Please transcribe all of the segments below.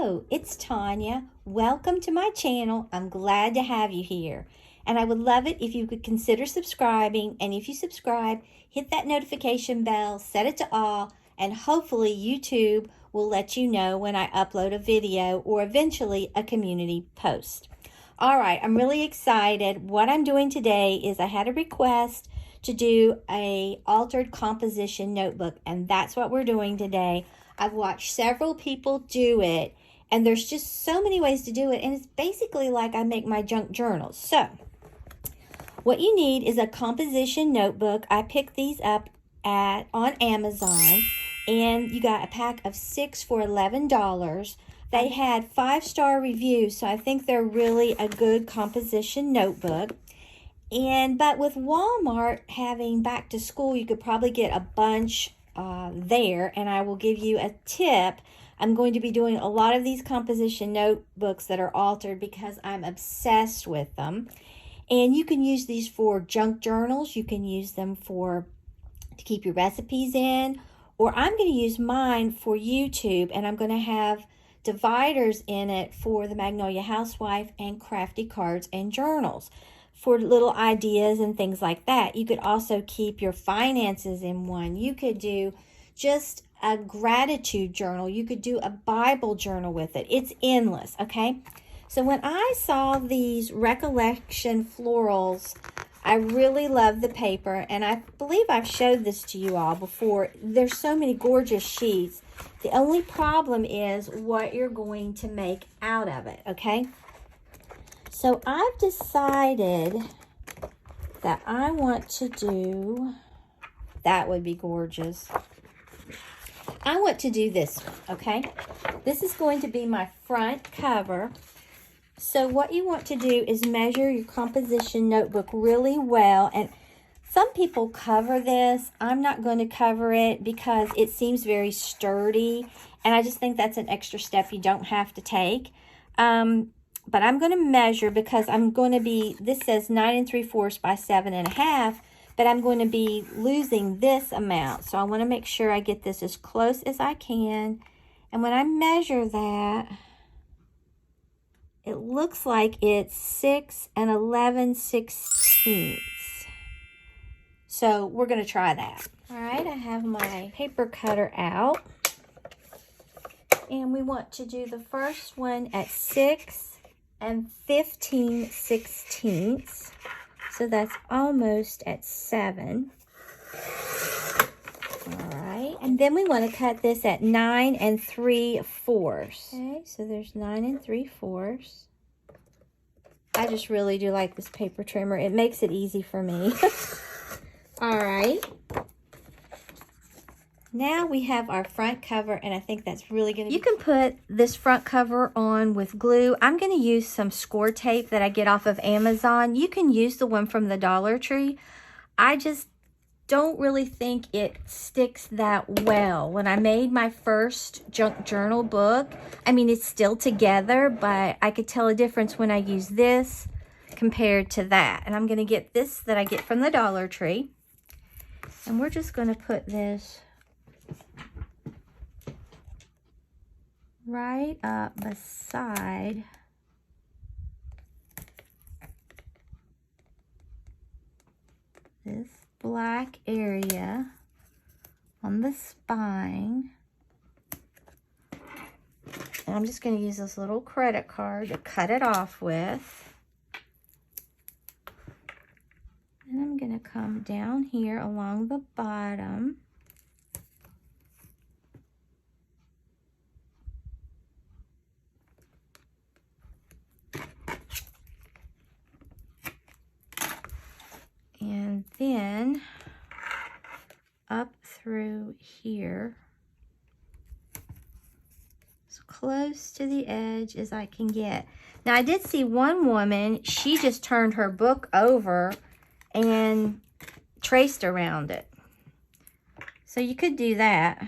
Hello, it's Tanya. Welcome to my channel. I'm glad to have you here. And I would love it if you could consider subscribing. And if you subscribe, hit that notification bell, set it to all, and hopefully YouTube will let you know when I upload a video or eventually a community post. All right, I'm really excited. What I'm doing today is I had a request to do a altered composition notebook, and that's what we're doing today. I've watched several people do it, and there's just so many ways to do it, and it's basically like I make my junk journals. So what you need is a composition notebook. I picked these up on Amazon, and you got a pack of 6 for $11. They had 5-star reviews, so I think they're really a good composition notebook. But with Walmart having back to school, you could probably get a bunch there, and I will give you a tip. I'm going to be doing a lot of these composition notebooks that are altered because I'm obsessed with them. And you can use these for junk journals. You can use them to keep your recipes in, or I'm going to use mine for YouTube, and I'm going to have dividers in it for the Magnolia Housewife and Crafty Cards and Journals for little ideas and things like that. You could also keep your finances in one. You could do just a gratitude journal. You could do a Bible journal with it. It's endless, okay? So when I saw these Recollection Florals, I really love the paper, and I believe I've showed this to you all before. There's so many gorgeous sheets. The only problem is what you're going to make out of it, okay? So I've decided that I want to do, that would be gorgeous. I want to do this one, okay? This is going to be my front cover. So what you want to do is measure your composition notebook really well. And some people cover this. I'm not going to cover it because it seems very sturdy. And I just think that's an extra step you don't have to take. But I'm going to measure because I'm going to be, this says 9 3/4 by 7.5, but I'm going to be losing this amount. So I want to make sure I get this as close as I can. And when I measure that, it looks like it's 6 11/16. So we're going to try that. All right, I have my paper cutter out. And we want to do the first one at 6 15/16. So that's almost at 7. All right, and then we want to cut this at 9 3/4. Okay, so there's 9 3/4. I just really do like this paper trimmer. It makes it easy for me. All right. Now we have our front cover, and I think that's really going to be... You can put this front cover on with glue. I'm going to use some score tape that I get off of Amazon. You can use the one from the Dollar Tree. I just don't really think it sticks that well. When I made my first junk journal book, I mean, it's still together, but I could tell a difference when I use this compared to that. And I'm going to get this that I get from the Dollar Tree. And we're just going to put this right up beside this black area on the spine. And I'm just going to use this little credit card to cut it off with. And I'm going to come down here along the bottom. And then up through here, as close to the edge as I can get. Now, I did see one woman, she just turned her book over and traced around it. So you could do that.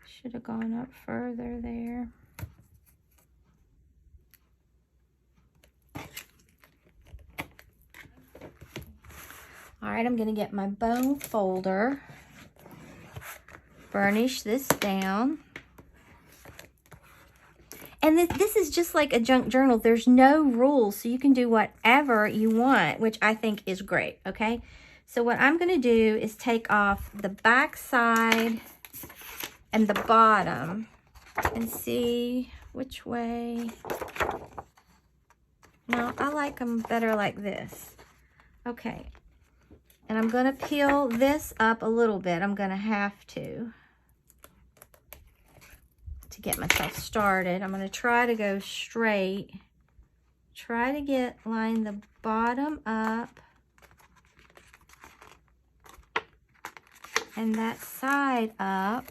Should have gone up further there. All right, I'm going to get my bone folder burnish this down. And this is just like a junk journal. There's no rules, so you can do whatever you want, which I think is great, okay? So what I'm going to do is take off the back side and the bottom and see which way. No, I like them better like this. Okay. And I'm going to peel this up a little bit. I'm going to have to get myself started. I'm going to try to go straight. Try to line the bottom up. And that side up.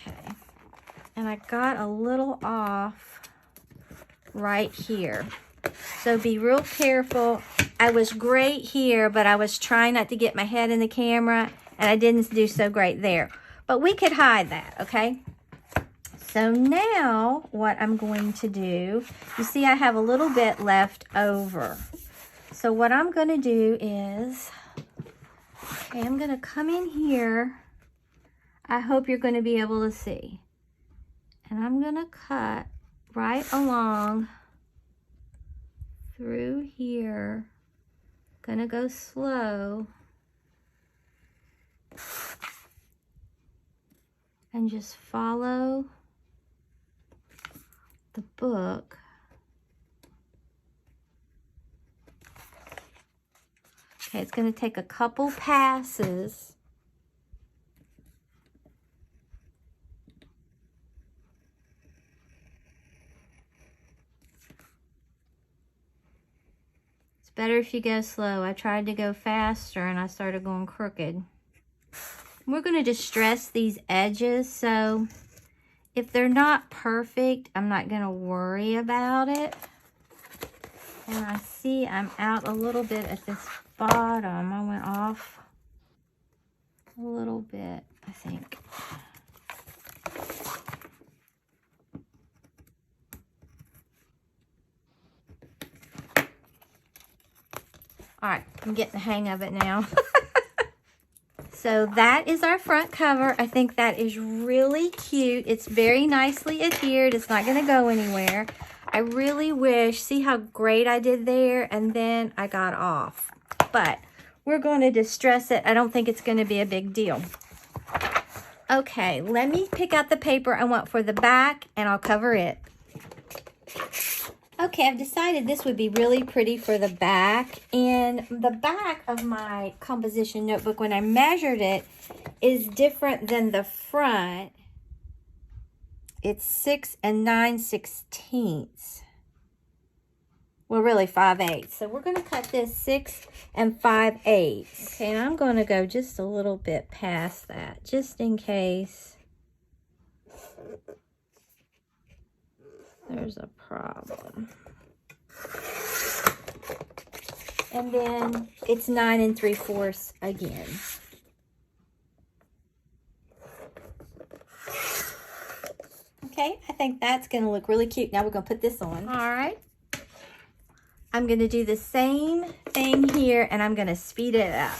Okay. And I got a little off right here. So be real careful. I was great here, but I was trying not to get my head in the camera, and I didn't do so great there. But we could hide that, okay? So now what I'm going to do, you see I have a little bit left over. So what I'm going to do is, okay, I'm going to come in here. I hope you're going to be able to see. And I'm going to cut right along through here. Gonna go slow and just follow the book. Okay, it's gonna take a couple passes. Better if you go slow. I tried to go faster and I started going crooked. We're going to distress these edges, so if they're not perfect, I'm not going to worry about it. And I see I'm out a little bit at this bottom. I went off a little bit, I think. All right, I'm getting the hang of it now. So that is our front cover. I think that is really cute. It's very nicely adhered. It's not going to go anywhere. I really wish, see how great I did there, and then I got off. But we're going to distress it. I don't think it's going to be a big deal. Okay, let me pick out the paper I want for the back, and I'll cover it. Okay, I've decided this would be really pretty for the back. And the back of my composition notebook, when I measured it, is different than the front. It's 6 9/16. Well, really 5/8. So we're going to cut this 6 5/8. Okay, and I'm going to go just a little bit past that, just in case there's a problem. And then it's 9 3/4 again. Okay, I think that's going to look really cute. Now we're going to put this on. All right. I'm going to do the same thing here, and I'm going to speed it up.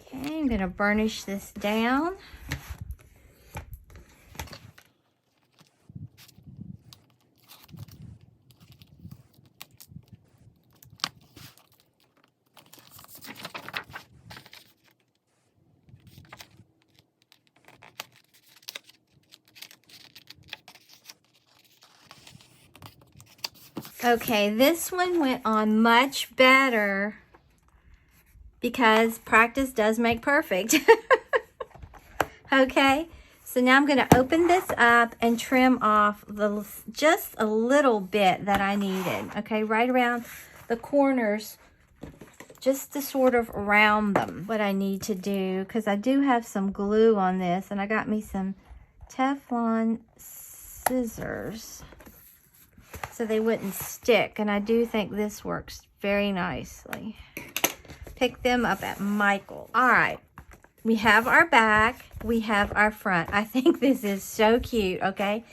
Okay, I'm going to burnish this down. Okay, this one went on much better because practice does make perfect. Okay, so now I'm going to open this up and trim off just a little bit that I needed. Okay, right around the corners, just to sort of round them. What I need to do, because I do have some glue on this, and I got me some Teflon scissors so they wouldn't stick, and I do think this works very nicely. Pick them up at Michael's. All right, We have our back, we have our front. I think this is so cute, okay?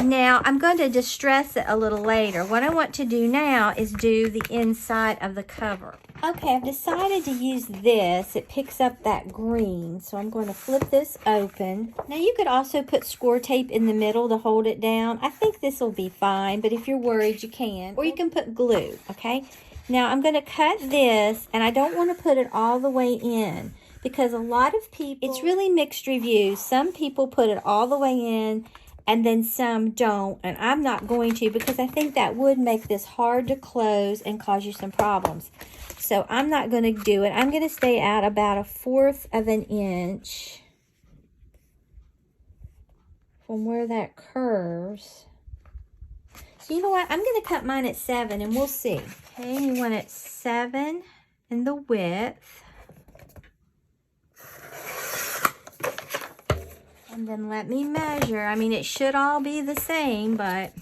Now, I'm going to distress it a little later. What I want to do now is do the inside of the cover. Okay, I've decided to use this. It picks up that green, so I'm going to flip this open. Now, you could also put score tape in the middle to hold it down. I think this will be fine, but if you're worried, you can. Or you can put glue, okay? Now, I'm going to cut this, and I don't want to put it all the way in because a lot of people, it's really mixed reviews. Some people put it all the way in, and then some don't, and I'm not going to because I think that would make this hard to close and cause you some problems. So I'm not going to do it. I'm going to stay out about 1/4 of an inch from where that curves. So you know what? I'm going to cut mine at 7 and we'll see. Okay, you want it 7 in the width. And then let me measure. I mean, it should all be the same, but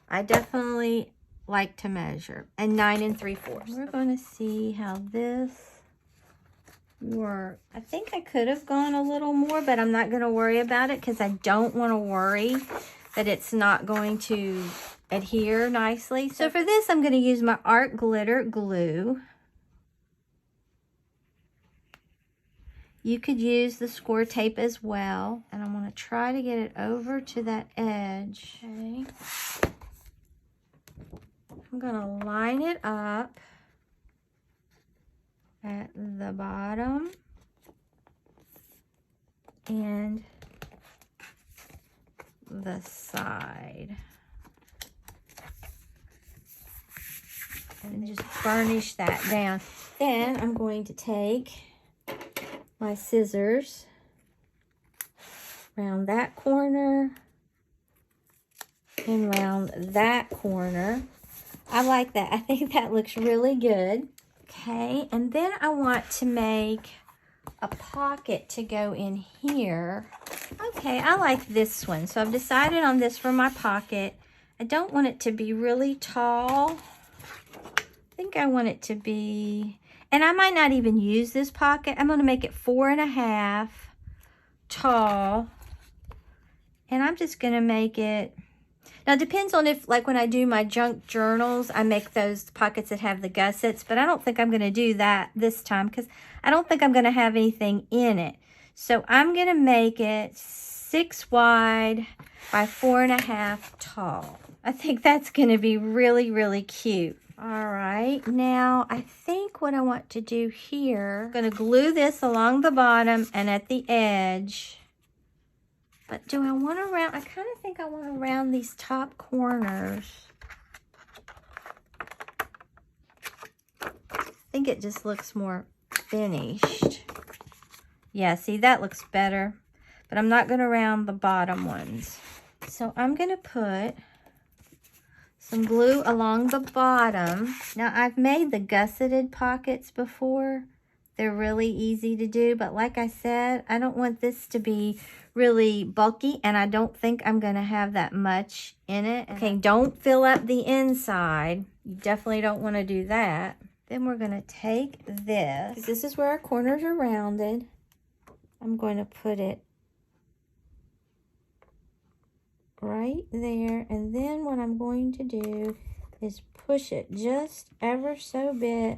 I definitely like to measure. And 9 3/4. We're going to see how this works. I think I could have gone a little more, but I'm not going to worry about it because I don't want to worry that it's not going to adhere nicely. So for this, I'm going to use my Art Glitter glue. You could use the score tape as well. And I'm going to try to get it over to that edge. Okay. I'm going to line it up at the bottom and the side. And just burnish that down. Then I'm going to take my scissors around that corner and around that corner. I like that. I think that looks really good. Okay, and then I want to make a pocket to go in here. Okay, I like this one. So I've decided on this for my pocket. I don't want it to be really tall. I think I want it to be, and I might not even use this pocket. I'm going to make it 4.5 tall. And I'm just going to make it, now it depends on if, like when I do my junk journals, I make those pockets that have the gussets. But I don't think I'm going to do that this time because I don't think I'm going to have anything in it. So I'm going to make it 6 wide by 4.5 tall. I think that's going to be really, really cute. All right, now I think what I want to do here, I'm going to glue this along the bottom and at the edge. But do I want to round? I kind of think I want to round these top corners. I think it just looks more finished. Yeah, see, that looks better. But I'm not going to round the bottom ones. So I'm going to put some glue along the bottom. Now, I've made the gusseted pockets before. They're really easy to do, but like I said, I don't want this to be really bulky, and I don't think I'm going to have that much in it. Okay, don't fill up the inside. You definitely don't want to do that. Then we're going to take this. This is where our corners are rounded. I'm going to put it right there, and then what I'm going to do is push it just ever so bit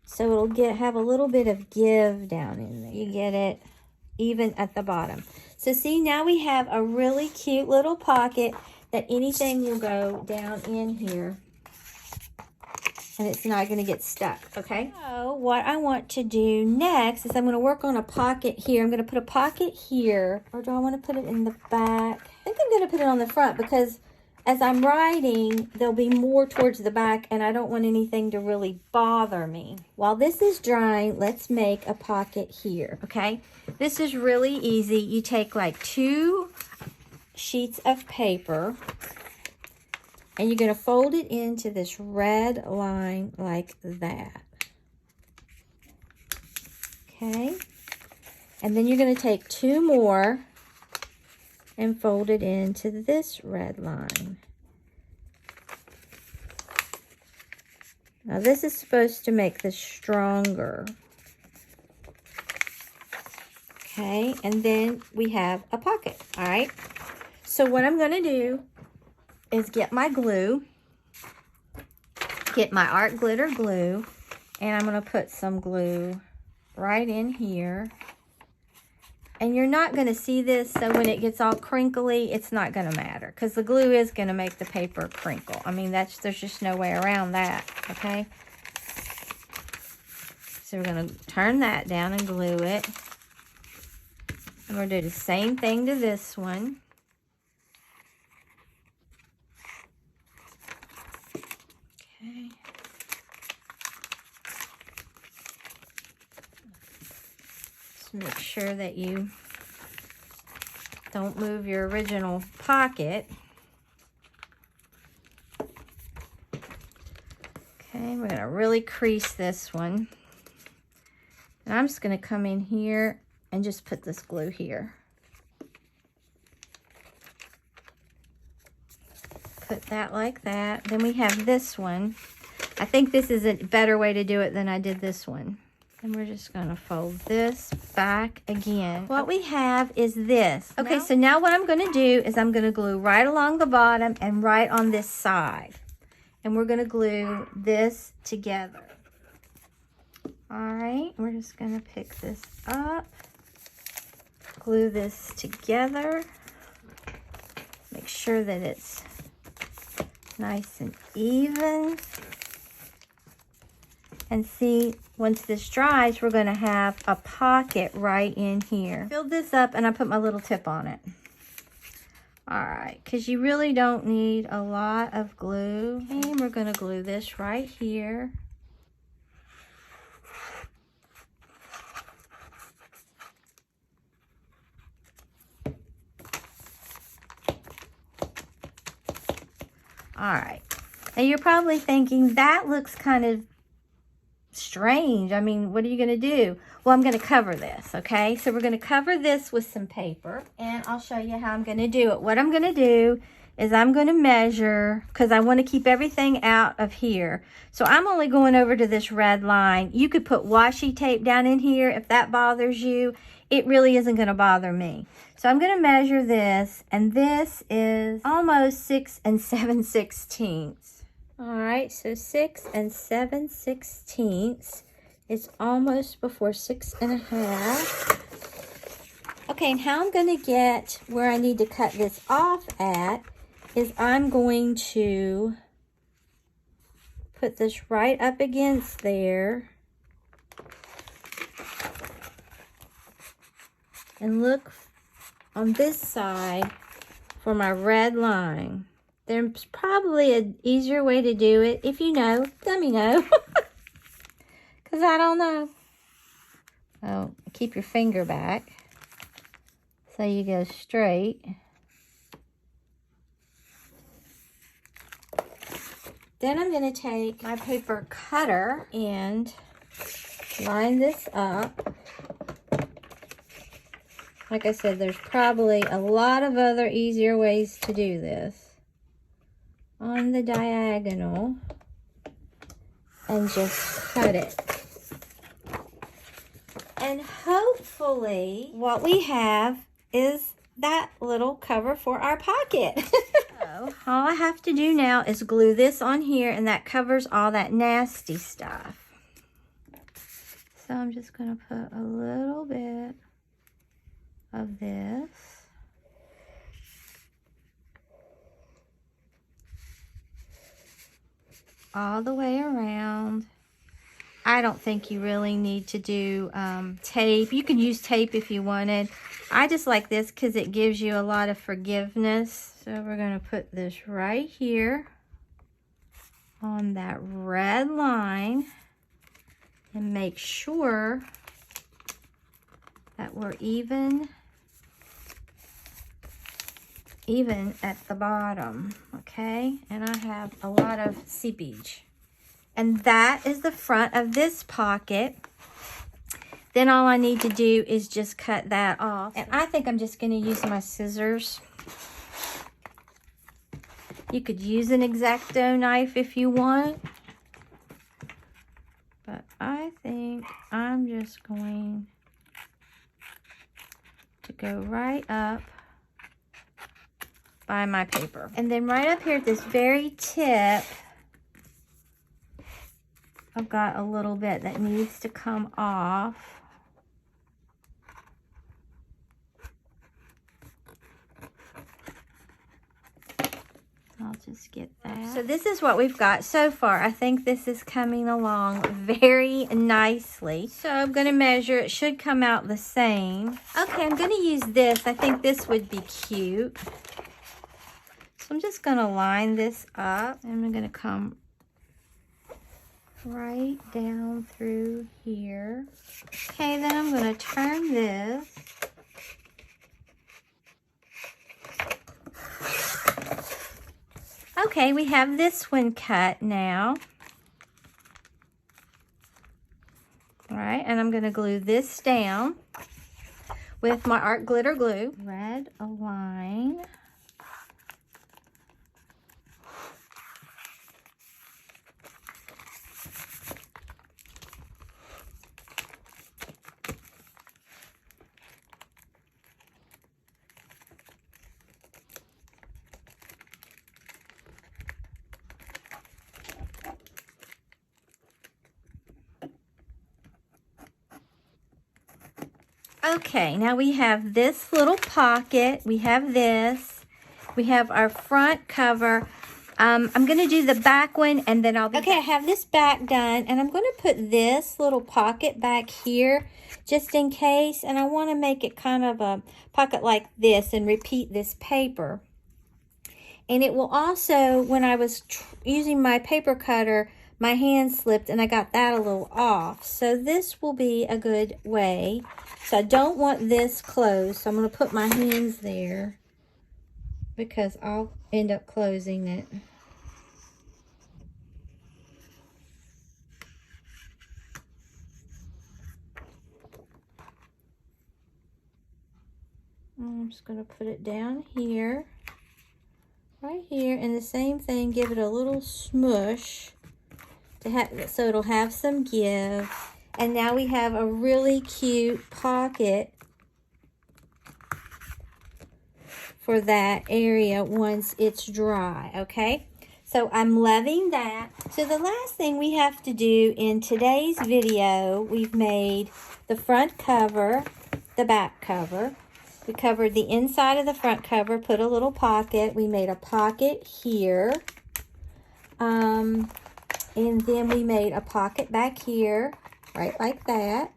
so it'll have a little bit of give down in there. You get it even at the bottom. So see, now we have a really cute little pocket that anything will go down in here and it's not going to get stuck, okay? So what I want to do next is I'm going to work on a pocket here. I'm going to put a pocket here, or do I want to put it in the back? I think I'm going to put it on the front because as I'm writing, there'll be more towards the back and I don't want anything to really bother me. While this is drying, let's make a pocket here, okay? This is really easy. You take like 2 sheets of paper and you're going to fold it into this red line like that. Okay? And then you're going to take 2 more and fold it into this red line. Now this is supposed to make this stronger. Okay, and then we have a pocket. All right, so what I'm going to do is get my glue, get my art glitter glue, and I'm going to put some glue right in here. And you're not going to see this, so when it gets all crinkly, it's not going to matter, because the glue is going to make the paper crinkle. I mean, there's just no way around that, okay? So we're going to turn that down and glue it. And we're going to do the same thing to this one. Okay. Just make sure that you don't move your original pocket. Okay, we're going to really crease this one. And I'm just going to come in here and just put this glue here. Put that like that. Then we have this one. I think this is a better way to do it than I did this one. And we're just going to fold this back again. What we have is this. Okay, so now what I'm going to do is I'm going to glue right along the bottom and right on this side. And we're going to glue this together. All right, we're just going to pick this up, glue this together, make sure that it's nice and even. And see, once this dries, we're going to have a pocket right in here. Filled this up and I put my little tip on it. All right, because you really don't need a lot of glue. And we're going to glue this right here. All right, and you're probably thinking, that looks kind of strange. I mean, what are you going to do? Well, I'm going to cover this, okay? So we're going to cover this with some paper, and I'll show you how I'm going to do it. What I'm going to do is I'm going to measure, because I want to keep everything out of here. So I'm only going over to this red line. You could put washi tape down in here if that bothers you. It really isn't going to bother me. So I'm going to measure this, and this is almost 6 7/16. All right, so 6 7/16. It's almost before 6 1/2. Okay, and how I'm going to get where I need to cut this off at is I'm going to put this right up against there. And look on this side for my red line. There's probably an easier way to do it. If you know, let me know. Because I don't know. Oh, keep your finger back so you go straight. Then I'm going to take my paper cutter and line this up. Like I said, there's probably a lot of other easier ways to do this. On the diagonal. And just cut it. And hopefully what we have is that little cover for our pocket. So all I have to do now is glue this on here, and that covers all that nasty stuff. So I'm just going to put a little bit of this. All the way around. I don't think you really need to do tape. You can use tape if you wanted. I just like this because it gives you a lot of forgiveness. So we're going to put this right here on that red line and make sure that we're even at the bottom, okay? And I have a lot of seepage. And that is the front of this pocket. Then all I need to do is just cut that off. And I think I'm just going to use my scissors. You could use an X-Acto knife if you want. But I think I'm just going to go right up by my paper. And then right up here at this very tip, I've got a little bit that needs to come off. I'll just get that. So this is what we've got so far. I think this is coming along very nicely. So I'm going to measure. It should come out the same. Okay, I'm going to use this. I think this would be cute. So I'm just going to line this up. And I'm going to come right down through here. Okay, then I'm going to turn this. Okay, we have this one cut now. All right, and I'm going to glue this down with my art glitter glue. Thread a line. Okay, now we have this little pocket. We have this. We have our front cover. I'm going to do the back one and then I'll be okay, back. I have this back done and I'm going to put this little pocket back here just in case. And I want to make it kind of a pocket like this and repeat this paper. And it will also, when I was using my paper cutter, my hand slipped and I got that a little off. So this will be a good way. So I don't want this closed. So I'm going to put my hands there because I'll end up closing it. I'm just going to put it down here, right here, and the same thing, give it a little smush to have, so it'll have some give. And now we have a really cute pocket for that area once it's dry, okay? So I'm loving that. So the last thing we have to do in today's video, we've made the front cover, the back cover. We covered the inside of the front cover, put a little pocket. We made a pocket here. And then we made a pocket back here, right like that.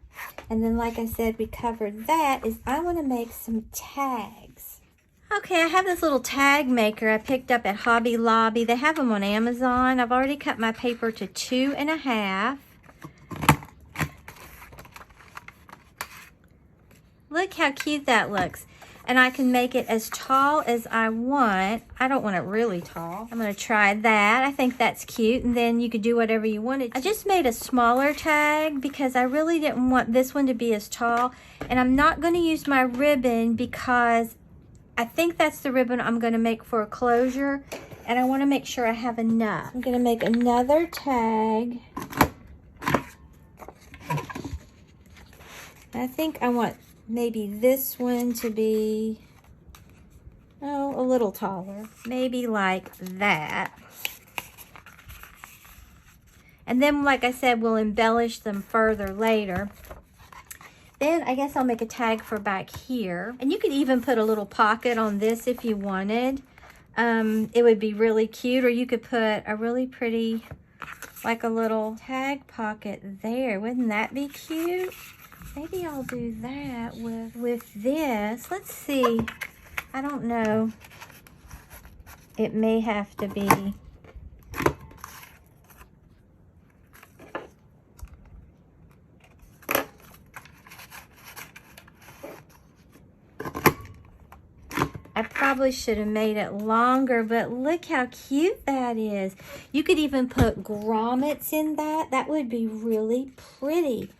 And then, like I said, we covered that. I want to make some tags. Okay, I have this little tag maker I picked up at Hobby Lobby. They have them on Amazon. I've already cut my paper to 2.5. Look how cute that looks. And I can make it as tall as I want. I don't want it really tall. I'm going to try that. I think that's cute. And then you could do whatever you wanted. I just made a smaller tag because I really didn't want this one to be as tall. And I'm not going to use my ribbon because I think that's the ribbon I'm going to make for a closure. And I want to make sure I have enough. I'm going to make another tag. I think I want maybe this one to be, oh, a little taller. Maybe like that. And then, like I said, we'll embellish them further later. Then I guess I'll make a tag for back here. And you could even put a little pocket on this if you wanted. It would be really cute. Or you could put a really pretty, like a little tag pocket there. Wouldn't that be cute? Maybe I'll do that with this. Let's see. I don't know. It may have to be. I probably should have made it longer, but look how cute that is. You could even put grommets in that. That would be really pretty.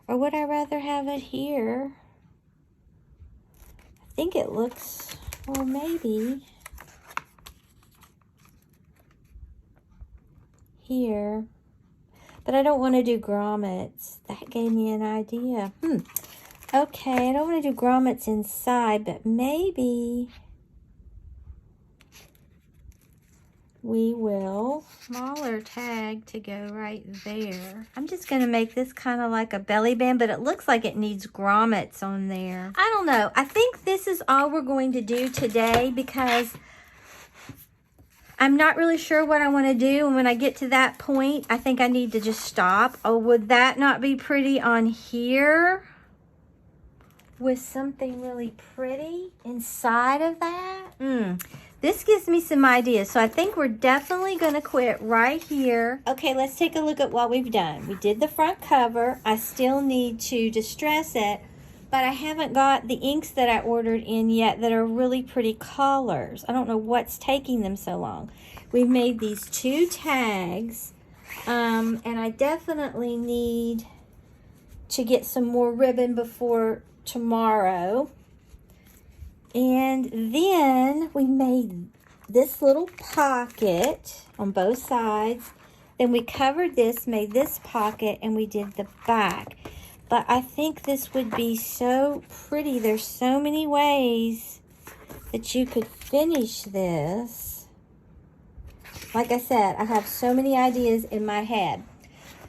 Or would I rather have it here? I think it looks, well, maybe here. But I don't want to do grommets. That gave me an idea. Okay, I don't want to do grommets inside, but maybe we will smaller tag to go right there. I'm just going to make this kind of like a belly band, but it looks like it needs grommets on there. I don't know. I think this is all we're going to do today because I'm not really sure what I want to do. And when I get to that point, I think I need to just stop. Oh, would that not be pretty on here? With something really pretty inside of that? This gives me some ideas. So I think we're definitely going to quit right here. Okay, let's take a look at what we've done. We did the front cover. I still need to distress it, but I haven't got the inks that I ordered in yet that are really pretty colors. I don't know what's taking them so long. We've made these 2 tags, and I definitely need to get some more ribbon before tomorrow. And then we made this little pocket on both sides. Then we covered this, made this pocket, and we did the back. But I think this would be so pretty. There's so many ways that you could finish this. Like I said, I have so many ideas in my head.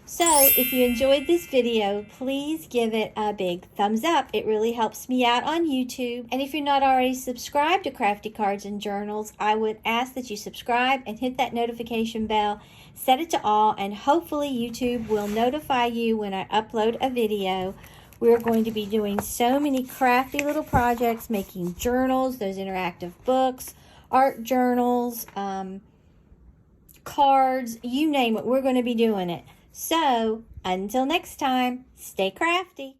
So if you enjoyed this video, please give it a big thumbs up. It really helps me out on YouTube. And if you're not already subscribed to Crafty Cards and Journals, I would ask that you subscribe and hit that notification bell, set it to all, and hopefully YouTube will notify you when I upload a video. We're going to be doing so many crafty little projects, making journals, those interactive books, art journals, cards, you name it, we're going to be doing it. So, until next time, stay crafty.